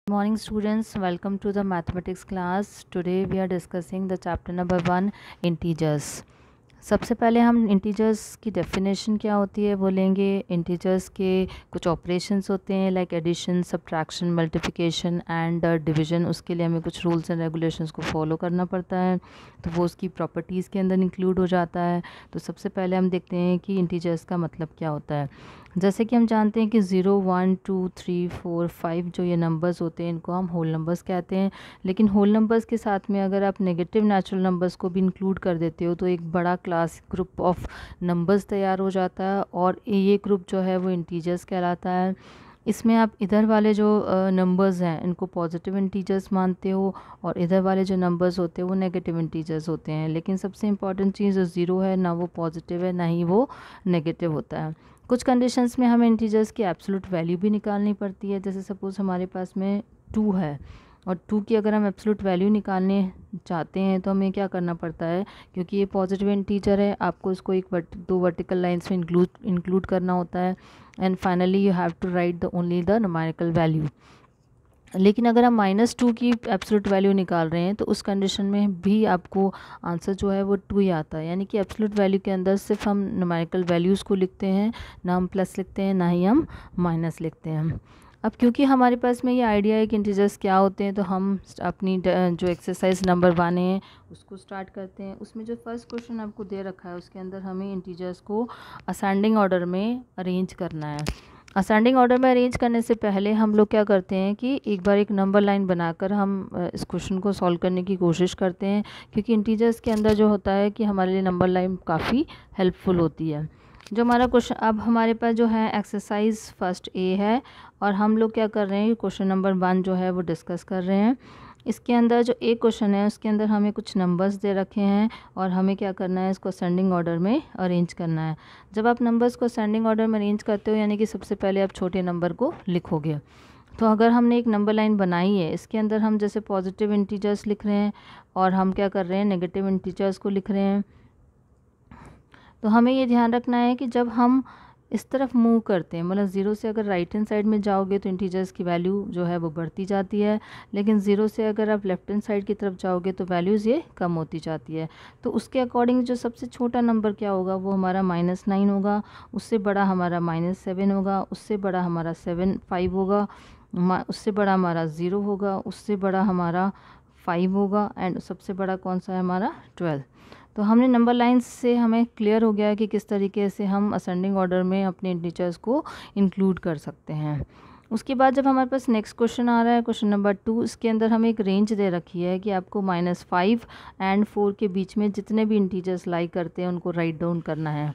Morning students, welcome to the mathematics class. Today we are discussing the chapter number 1 integers. सबसे पहले हम integers की definition क्या होती है वो लेंगे. इंटीजर्स के कुछ ऑपरेशंस होते हैं like addition, subtraction, multiplication and division. उसके लिए हमें कुछ रूल्स एंड रेगुलेशंस को फॉलो करना पड़ता है, तो वो उसकी प्रॉपर्टीज़ के अंदर इंक्लूड हो जाता है. तो सबसे पहले हम देखते हैं कि इंटीजर्स का मतलब क्या होता है. जैसे कि हम जानते हैं कि 0, 1, 2, 3, 4, 5 जो ये नंबर्स होते हैं इनको हम होल नंबर्स कहते हैं. लेकिन होल नंबर्स के साथ में अगर आप नेगेटिव नेचुरल नंबर्स को भी इंक्लूड कर देते हो तो एक बड़ा क्लास ग्रुप ऑफ नंबर्स तैयार हो जाता है और ये ग्रुप जो है वो इंटीजर्स कहलाता है. इसमें आप इधर वाले जो नंबर्स हैं इनको पॉजिटिव इंटीजर्स मानते हो और इधर वाले जो नंबर्स होते हैं वो नेगेटिव इंटीजर्स होते हैं. लेकिन सबसे इंपॉर्टेंट चीज़ जो ज़ीरो है ना वो पॉजिटिव है ना ही वो नेगेटिव होता है. कुछ कंडीशंस में हमें इंटीजर्स की एब्सोल्यूट वैल्यू भी निकालनी पड़ती है. जैसे सपोज़ हमारे पास में 2 है और 2 की अगर हम एब्सोल्यूट वैल्यू निकालने चाहते हैं तो हमें क्या करना पड़ता है, क्योंकि ये पॉजिटिव इंटीजर है आपको इसको दो वर्टिकल लाइंस में इंक्लूड करना होता है. And finally you have to write the only the numerical value. लेकिन अगर हम -2 की एब्सोल्यूट वैल्यू निकाल रहे हैं तो उस कंडीशन में भी आपको आंसर जो है वो 2 ही आता है. यानी कि एब्सोल्यूट वैल्यू के अंदर सिर्फ हम न्यूमेरिकल वैल्यूज़ को लिखते हैं, ना हम प्लस लिखते हैं ना ही हम माइनस लिखते हैं. अब क्योंकि हमारे पास में ये आइडिया है कि इंटीजर्स क्या होते हैं तो हम अपनी जो एक्सरसाइज नंबर 1 है उसको स्टार्ट करते हैं. उसमें जो फर्स्ट क्वेश्चन आपको दे रखा है उसके अंदर हमें इंटीजर्स को असेंडिंग ऑर्डर में अरेंज करना है. असेंडिंग ऑर्डर में अरेंज करने से पहले हम लोग क्या करते हैं कि एक बार एक नंबर लाइन बनाकर हम इस क्वेश्चन को सॉल्व करने की कोशिश करते हैं, क्योंकि इंटीजर्स के अंदर जो होता है कि हमारे लिए नंबर लाइन काफ़ी हेल्पफुल होती है. जो हमारा क्वेश्चन अब हमारे पास जो है एक्सरसाइज फर्स्ट ए है और हम लोग क्या कर रहे हैं क्वेश्चन नंबर 1 जो है वो डिस्कस कर रहे हैं. इसके अंदर जो एक क्वेश्चन है उसके अंदर हमें कुछ नंबर्स दे रखे हैं और हमें क्या करना है इसको असेंडिंग ऑर्डर में अरेंज करना है. जब आप नंबर्स को असेंडिंग ऑर्डर में अरेंज करते हो यानी कि सबसे पहले आप छोटे नंबर को लिखोगे. तो अगर हमने एक नंबर लाइन बनाई है इसके अंदर हम जैसे पॉजिटिव इंटीजर्स लिख रहे हैं और हम क्या कर रहे हैं नेगेटिव इंटीजर्स को लिख रहे हैं. तो हमें ये ध्यान रखना है कि जब हम इस तरफ मूव करते हैं, मतलब 0 से अगर राइट हैंड साइड में जाओगे तो इंटीजर्स की वैल्यू जो है वो बढ़ती जाती है, लेकिन 0 से अगर आप लेफ्ट हैंड साइड की तरफ जाओगे तो वैल्यूज़ ये कम होती जाती है. तो उसके अकॉर्डिंग जो सबसे छोटा नंबर क्या होगा वो हमारा -9 होगा, उससे बड़ा हमारा -7 होगा, उससे बड़ा हमारा 5 होगा, उससे बड़ा हमारा 0 होगा, उससे बड़ा हमारा 5 होगा एंड सबसे बड़ा कौन सा है हमारा 12. तो हमने नंबर लाइंस से हमें क्लियर हो गया कि किस तरीके से हम असेंडिंग ऑर्डर में अपने इंटीजर्स को इंक्लूड कर सकते हैं. उसके बाद जब हमारे पास नेक्स्ट क्वेश्चन आ रहा है क्वेश्चन नंबर 2, इसके अंदर हमें एक रेंज दे रखी है कि आपको -5 एंड 4 के बीच में जितने भी इंटीजर्स लाई करते हैं उनको राइट डाउन करना है.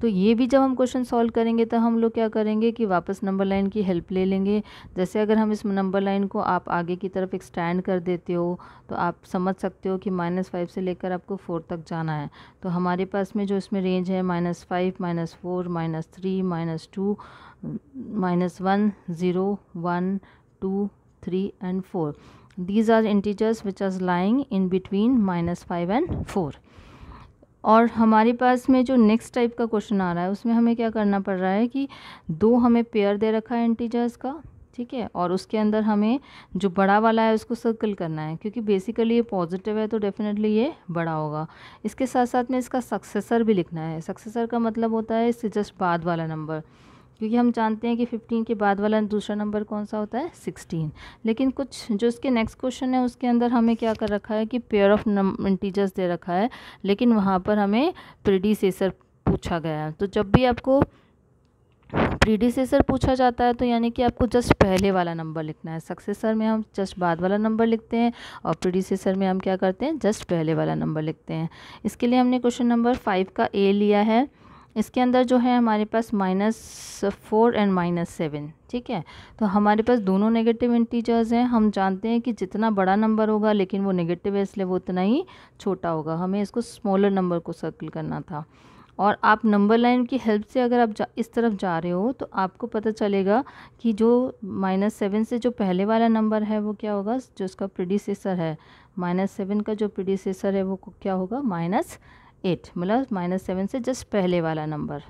तो ये भी जब हम क्वेश्चन सॉल्व करेंगे तो हम लोग क्या करेंगे कि वापस नंबर लाइन की हेल्प ले लेंगे. जैसे अगर हम इस नंबर लाइन को आप आगे की तरफ एक्सटेंड कर देते हो तो आप समझ सकते हो कि -5 से लेकर आपको 4 तक जाना है. तो हमारे पास में जो इसमें रेंज है -5, -4, -3, -2, -1, 0, 1, 2, 3 and 4. These are integers which are lying in between -5 and 4. और हमारे पास में जो नेक्स्ट टाइप का क्वेश्चन आ रहा है उसमें हमें क्या करना पड़ रहा है कि 2 हमें पेयर दे रखा है इंटीजर्स का, ठीक है, और उसके अंदर हमें जो बड़ा वाला है उसको सर्कल करना है, क्योंकि बेसिकली ये पॉजिटिव है तो डेफिनेटली ये बड़ा होगा. इसके साथ साथ में इसका सक्सेसर भी लिखना है. सक्सेसर का मतलब होता है इससे जस्ट बाद वाला नंबर, क्योंकि हम जानते हैं कि 15 के बाद वाला दूसरा नंबर कौन सा होता है 16. लेकिन कुछ जो इसके नेक्स्ट क्वेश्चन है उसके अंदर हमें क्या कर रखा है कि पेयर ऑफ इंटीजर्स दे रखा है, लेकिन वहाँ पर हमें प्रीडिसेसर पूछा गया है. तो जब भी आपको प्रीडिसेसर पूछा जाता है तो यानी कि आपको जस्ट पहले वाला नंबर लिखना है. सक्सेसर में हम जस्ट बाद वाला नंबर लिखते हैं और प्रीडिसेसर में हम क्या करते हैं जस्ट पहले वाला नंबर लिखते हैं. इसके लिए हमने क्वेश्चन नंबर 5 का ए लिया है. इसके अंदर जो है हमारे पास -4 एंड -7, ठीक है. तो हमारे पास दोनों नेगेटिव इंटीजर्स हैं. हम जानते हैं कि जितना बड़ा नंबर होगा लेकिन वो नेगेटिव है इसलिए वो उतना ही छोटा होगा. हमें इसको स्मॉलर नंबर को सर्कल करना था. और आप नंबर लाइन की हेल्प से अगर आप इस तरफ जा रहे हो तो आपको पता चलेगा कि जो -7 से जो पहले वाला नंबर है वो क्या होगा, जो उसका प्रीडिसेसर है. -7 का जो प्रीडिसेसर है वो क्या होगा -8, मतलब -7 से जस्ट पहले वाला नंबर.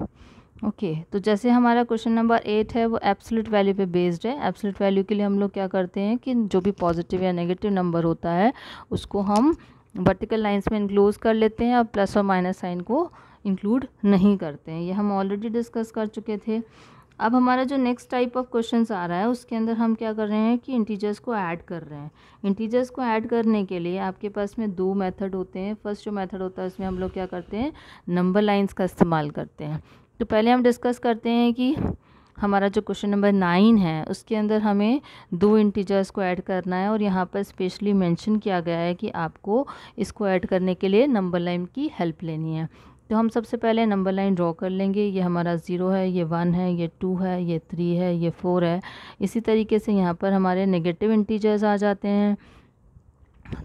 ओके तो जैसे हमारा क्वेश्चन नंबर 8 है वो एब्सोल्यूट वैल्यू पे बेस्ड है। एब्सोल्यूट वैल्यू के लिए हम लोग क्या करते हैं कि जो भी पॉजिटिव या नेगेटिव नंबर होता है उसको हम वर्टिकल लाइंस में इनक्लोज कर लेते हैं और प्लस और माइनस साइन को इंक्लूड नहीं करते हैं। ये हम ऑलरेडी डिस्कस कर चुके थे। अब हमारा जो नेक्स्ट टाइप ऑफ क्वेश्चंस आ रहा है उसके अंदर हम क्या कर रहे हैं कि इंटीजर्स को ऐड कर रहे हैं। इंटीजर्स को ऐड करने के लिए आपके पास में दो मेथड होते हैं। फर्स्ट जो मेथड होता है उसमें हम लोग क्या करते हैं, नंबर लाइंस का इस्तेमाल करते हैं। तो पहले हम डिस्कस करते हैं कि हमारा जो क्वेश्चन नंबर 9 है उसके अंदर हमें दो इंटीजर्स को ऐड करना है और यहाँ पर स्पेशली मेंशन किया गया है कि आपको इसको ऐड करने के लिए नंबर लाइन की हेल्प लेनी है। तो हम सबसे पहले नंबर लाइन ड्रॉ कर लेंगे। ये हमारा 0 है, ये 1 है, ये 2 है, ये 3 है, ये 4 है। इसी तरीके से यहाँ पर हमारे नेगेटिव इंटीजर्स आ जाते हैं,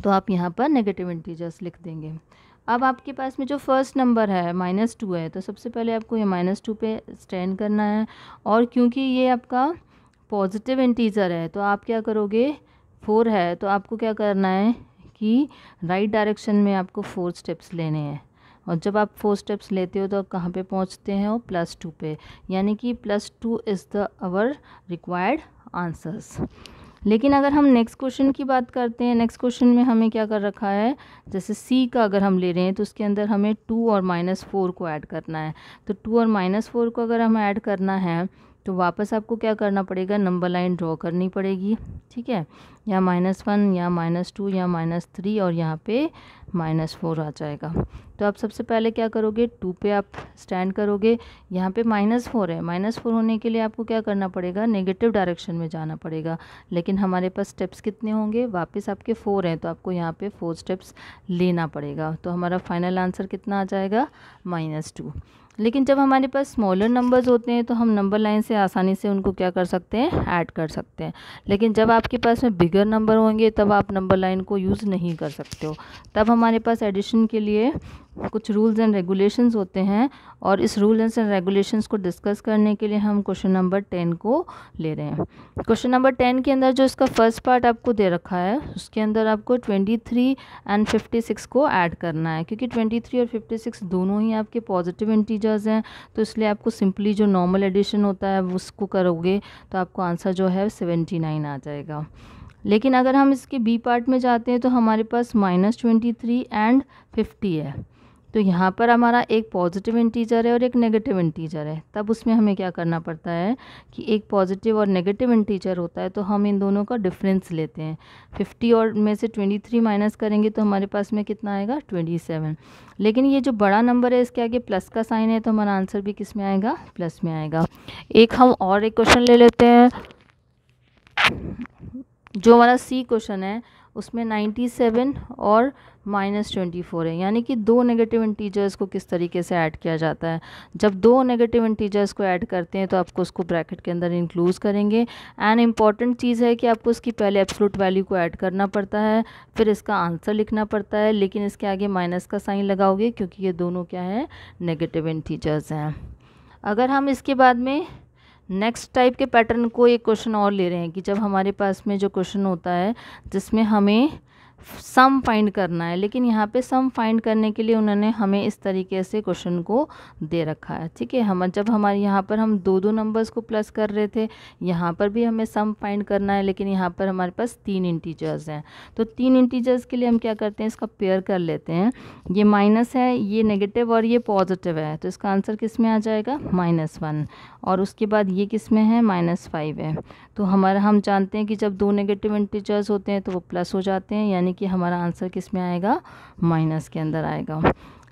तो आप यहाँ पर नेगेटिव इंटीजर्स लिख देंगे। अब आपके पास में जो फर्स्ट नंबर है -2 है, तो सबसे पहले आपको ये -2 पे स्टैंड करना है। और क्योंकि ये आपका पॉजिटिव इंटीजर है तो आप क्या करोगे, 4 है तो आपको क्या करना है कि राइट डायरेक्शन में आपको 4 स्टेप्स लेने हैं। और जब आप 4 स्टेप्स लेते हो तो कहाँ पे पहुँचते हैं, वो +2 पे, यानी कि +2 is the our required answers. लेकिन अगर हम नेक्स्ट क्वेश्चन की बात करते हैं, नेक्स्ट क्वेश्चन में हमें क्या कर रखा है, जैसे सी का अगर हम ले रहे हैं तो उसके अंदर हमें 2 और -4 को ऐड करना है। तो 2 और -4 को अगर हमें ऐड करना है तो वापस आपको क्या करना पड़ेगा, नंबर लाइन ड्रॉ करनी पड़ेगी, ठीक है। या -1 या -2 या -3 और यहाँ पे -4 आ जाएगा। तो आप सबसे पहले क्या करोगे, 2 पे आप स्टैंड करोगे। यहाँ पे -4 है, -4 होने के लिए आपको क्या करना पड़ेगा, नेगेटिव डायरेक्शन में जाना पड़ेगा। लेकिन हमारे पास स्टेप्स कितने होंगे, वापस आपके 4 हैं, तो आपको यहाँ पे 4 स्टेप्स लेना पड़ेगा। तो हमारा फाइनल आंसर कितना आ जाएगा, -2। लेकिन जब हमारे पास स्मॉलर नंबर्स होते हैं तो हम नंबर लाइन से आसानी से उनको क्या कर सकते हैं, ऐड कर सकते हैं। लेकिन जब आपके पास में बिगर नंबर होंगे तब आप नंबर लाइन को यूज़ नहीं कर सकते हो। तब हमारे पास एडिशन के लिए कुछ रूल्स एंड रेगुलेशंस होते हैं, और इस रूल्स एंड रेगुलेशंस को डिस्कस करने के लिए हम क्वेश्चन नंबर 10 को ले रहे हैं। क्वेश्चन नंबर 10 के अंदर जो इसका फर्स्ट पार्ट आपको दे रखा है उसके अंदर आपको 23 एंड 56 को ऐड करना है। क्योंकि 23 और 56 दोनों ही आपके पॉजिटिव इंटीजर्स हैं, तो इसलिए आपको सिंपली जो नॉर्मल एडिशन होता है उसको करोगे तो आपको आंसर जो है 79 आ जाएगा। लेकिन अगर हम इसके बी पार्ट में जाते हैं तो हमारे पास -23 एंड 50 है। तो यहाँ पर हमारा एक पॉजिटिव इंटीजर है और एक नेगेटिव इंटीजर है। तब उसमें हमें क्या करना पड़ता है कि एक पॉजिटिव और नेगेटिव इंटीजर होता है तो हम इन दोनों का डिफरेंस लेते हैं। 50 और में से 23 माइनस करेंगे तो हमारे पास में कितना आएगा, 27। लेकिन ये जो बड़ा नंबर है इसके आगे प्लस का साइन है तो हमारा आंसर भी किस में आएगा, प्लस में आएगा। एक हम और एक क्वेश्चन ले लेते हैं। जो हमारा सी क्वेश्चन है उसमें 97 और -24 है, यानी कि दो नेगेटिव इंटीजर्स को किस तरीके से ऐड किया जाता है। जब दो नेगेटिव इंटीजर्स को ऐड करते हैं तो आपको उसको ब्रैकेट के अंदर इंक्लूड करेंगे। एंड इम्पॉर्टेंट चीज़ है कि आपको उसकी पहले एब्सोल्यूट वैल्यू को ऐड करना पड़ता है, फिर इसका आंसर लिखना पड़ता है, लेकिन इसके आगे माइनस का साइन लगाओगे क्योंकि ये दोनों क्या है, नेगेटिव इंटीजर्स हैं। अगर हम इसके बाद में नेक्स्ट टाइप के पैटर्न को एक क्वेश्चन और ले रहे हैं कि जब हमारे पास में जो क्वेश्चन होता है जिसमें हमें सम फाइंड करना है, लेकिन यहाँ पे सम फाइंड करने के लिए उन्होंने हमें इस तरीके से क्वेश्चन को दे रखा है, ठीक है। हम जब हमारे यहाँ पर हम दो नंबर्स को प्लस कर रहे थे, यहाँ पर भी हमें सम फाइंड करना है, लेकिन यहाँ पर हमारे पास 3 इंटीजर्स हैं। तो 3 इंटीजर्स के लिए हम क्या करते हैं, इसका पेयर कर लेते हैं। ये माइनस है, ये नेगेटिव और ये पॉजिटिव है, तो इसका आंसर किस में आ जाएगा, -1। और उसके बाद ये किस में है, -5 है। तो हमारा हम जानते हैं कि जब दो नेगेटिव इंटीजर्स होते हैं तो वो प्लस हो जाते हैं, यानी कि हमारा आंसर किस में आएगा, माइनस के अंदर आएगा।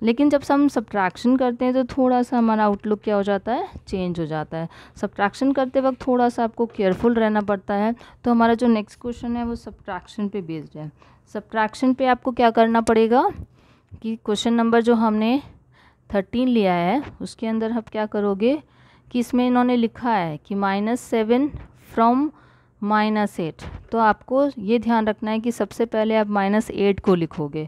लेकिन जब हम सब्ट्रैक्शन करते हैं तो थोड़ा सा हमारा आउटलुक क्या हो जाता है, चेंज हो जाता है। सब्ट्रैक्शन करते वक्त थोड़ा सा आपको केयरफुल रहना पड़ता है। तो हमारा जो नेक्स्ट क्वेश्चन है वो सब्ट्रैक्शन पे बेस्ड है। सब्ट्रैक्शन पे आपको क्या करना पड़ेगा कि क्वेश्चन नंबर जो हमने 13 लिया है उसके अंदर आप क्या करोगे कि इसमें इन्होंने लिखा है कि -7 फ्रॉम -8। तो आपको ये ध्यान रखना है कि सबसे पहले आप -8 को लिखोगे।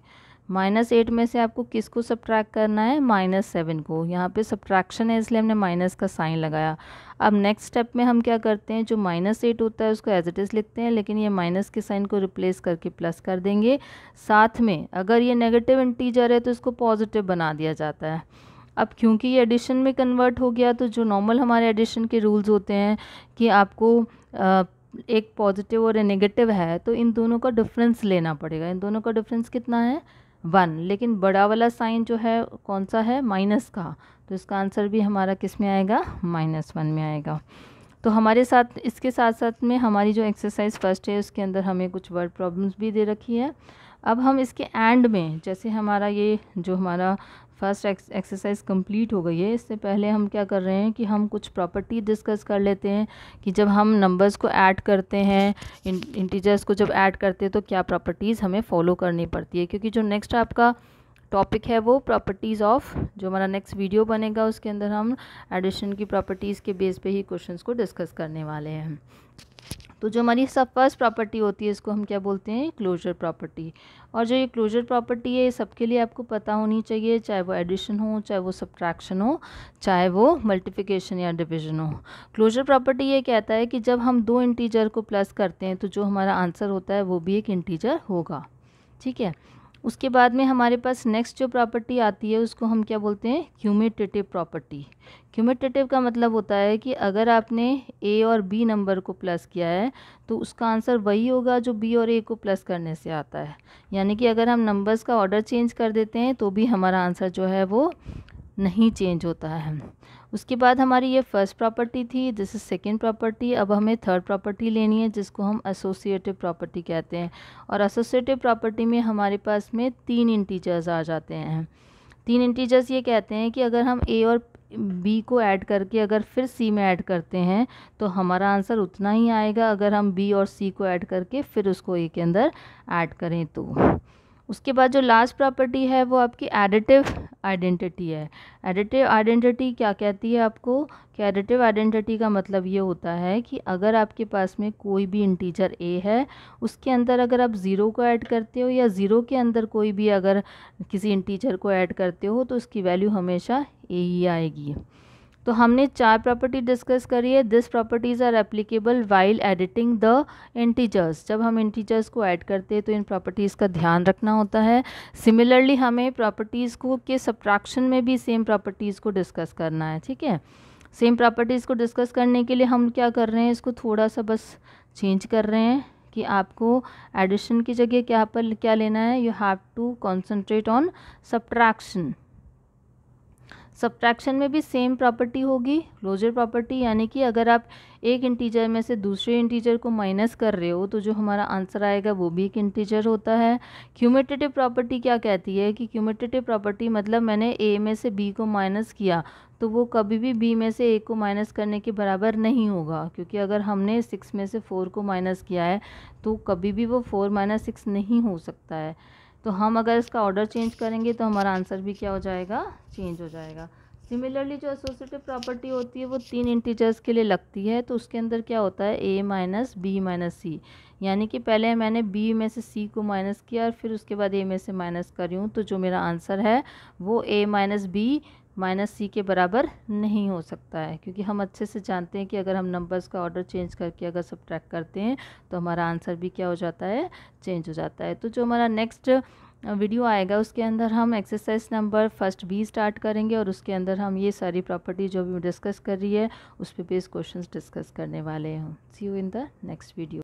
-8 में से आपको किसको सब्ट्रैक्ट करना है, -7 को। यहाँ पे सब्ट्रैक्शन है इसलिए हमने माइनस का साइन लगाया। अब नेक्स्ट स्टेप में हम क्या करते हैं, जो -8 होता है उसको एज इट इज़ लिखते हैं, लेकिन ये माइनस के साइन को रिप्लेस करके प्लस कर देंगे। साथ में अगर ये नेगेटिव इंटीजर है तो इसको पॉजिटिव बना दिया जाता है। अब क्योंकि ये एडिशन में कन्वर्ट हो गया, तो जो नॉर्मल हमारे एडिशन के रूल्स होते हैं कि आपको एक पॉजिटिव और एक नेगेटिव है, तो इन दोनों का डिफरेंस लेना पड़ेगा। इन दोनों का डिफरेंस कितना है? 1। लेकिन बड़ा वाला साइन जो है कौन सा है? माइनस का। तो इसका आंसर भी हमारा किस में आएगा? -1 में आएगा। तो हमारे साथ इसके साथ साथ में हमारी जो एक्सरसाइज फर्स्ट है उसके अंदर हमें कुछ वर्ड प्रॉब्लम्स भी दे रखी है। अब हम इसके एंड में, जैसे हमारा ये जो हमारा फर्स्ट एक्सरसाइज कंप्लीट हो गई है, इससे पहले हम क्या कर रहे हैं कि हम कुछ प्रॉपर्टी डिस्कस कर लेते हैं कि जब हम नंबर्स को ऐड करते हैं, इंटीजर्स को जब ऐड करते हैं तो क्या प्रॉपर्टीज़ हमें फॉलो करनी पड़ती है। क्योंकि जो नेक्स्ट आपका टॉपिक है वो प्रॉपर्टीज़ ऑफ, जो हमारा नेक्स्ट वीडियो बनेगा उसके अंदर हम एडिशन की प्रॉपर्टीज़ के बेस पे ही क्वेश्चंस को डिस्कस करने वाले हैं। तो जो हमारी सब फर्स्ट प्रॉपर्टी होती है इसको हम क्या बोलते हैं? Closure property. और जो ये क्लोजर प्रॉपर्टी है ये सबके लिए आपको पता होनी चाहिए, चाहे वो एडिशन हो, चाहे वो सब्ट्रैक्शन हो, चाहे वो मल्टीप्लिकेशन या डिवीजन हो। क्लोजर प्रॉपर्टी ये कहता है कि जब हम दो इंटीजर को प्लस करते हैं तो जो हमारा आंसर होता है वो भी एक इंटीजर होगा। ठीक है। उसके बाद में हमारे पास नेक्स्ट जो प्रॉपर्टी आती है उसको हम क्या बोलते हैं? क्यूमुटेटिव प्रॉपर्टी। क्यूमुटेटिव का मतलब होता है कि अगर आपने ए और बी नंबर को प्लस किया है तो उसका आंसर वही होगा जो बी और ए को प्लस करने से आता है। यानी कि अगर हम नंबर्स का ऑर्डर चेंज कर देते हैं तो भी हमारा आंसर जो है वो नहीं चेंज होता है। उसके बाद हमारी ये फर्स्ट प्रॉपर्टी थी, दिस इज सेकेंड प्रॉपर्टी। अब हमें थर्ड प्रॉपर्टी लेनी है जिसको हम एसोसिएटिव प्रॉपर्टी कहते हैं। और एसोसिएटिव प्रॉपर्टी में हमारे पास में 3 इंटीजर्स आ जाते हैं। 3 इंटीजर्स ये कहते हैं कि अगर हम ए और बी को ऐड करके अगर फिर सी में ऐड करते हैं तो हमारा आंसर उतना ही आएगा, अगर हम बी और सी को ऐड करके फिर उसको ए के अंदर ऐड करें तो। उसके बाद जो लास्ट प्रॉपर्टी है वो आपकी एडिटिव आइडेंटिटी है। एडिटिव आइडेंटिटी क्या कहती है आपको? कि एडिटिव आइडेंटिटी का मतलब ये होता है कि अगर आपके पास में कोई भी इंटीजर ए है, उसके अंदर अगर आप ज़ीरो को ऐड करते हो या ज़ीरो के अंदर कोई भी अगर किसी इंटीजर को ऐड करते हो तो उसकी वैल्यू हमेशा ए ही आएगी। तो हमने 4 प्रॉपर्टी डिस्कस करी है। This properties are applicable while adding the integers. जब हम इंटीजर्स को ऐड करते हैं तो इन प्रॉपर्टीज़ का ध्यान रखना होता है। सिमिलरली हमें प्रॉपर्टीज़ को के सब्ट्रैक्शन में भी सेम प्रॉपर्टीज़ को डिस्कस करना है। ठीक है। सेम प्रॉपर्टीज़ को डिस्कस करने के लिए हम क्या कर रहे हैं, इसको थोड़ा सा बस चेंज कर रहे हैं कि आपको एडिशन की जगह क्या लेना है? You have to concentrate on subtraction. Subtraction में भी सेम प्रॉपर्टी होगी, क्लोजर प्रॉपर्टी, यानी कि अगर आप एक इंटीजर में से दूसरे इंटीजर को माइनस कर रहे हो तो जो हमारा आंसर आएगा वो भी एक इंटीजर होता है। क्यूमुटेटिव प्रॉपर्टी क्या कहती है कि क्यूमुटेटिव प्रॉपर्टी मतलब मैंने ए में से बी को माइनस किया तो वो कभी भी बी में से ए को माइनस करने के बराबर नहीं होगा, क्योंकि अगर हमने 6 में से 4 को माइनस किया है तो कभी भी वो 4 - 6 नहीं हो सकता है। तो हम अगर इसका ऑर्डर चेंज करेंगे तो हमारा आंसर भी क्या हो जाएगा? चेंज हो जाएगा। सिमिलरली जो एसोसिएटिव प्रॉपर्टी होती है वो 3 इंटीजर्स के लिए लगती है। तो उसके अंदर क्या होता है? a - b - c, यानी कि पहले मैंने b में से c को माइनस किया और फिर उसके बाद a में से माइनस कर रही हूँ, तो जो मेरा आंसर है वो a - b - c के बराबर नहीं हो सकता है, क्योंकि हम अच्छे से जानते हैं कि अगर हम नंबर्स का ऑर्डर चेंज करके अगर सब्ट्रैक्ट करते हैं तो हमारा आंसर भी क्या हो जाता है? चेंज हो जाता है। तो जो हमारा नेक्स्ट वीडियो आएगा उसके अंदर हम exercise number first B start करेंगे और उसके अंदर हम ये सारी प्रॉपर्टी जो भी डिस्कस कर रही है उस पे बेस्ड क्वेश्चंस डिस्कस करने वाले हैं। See you in the next video.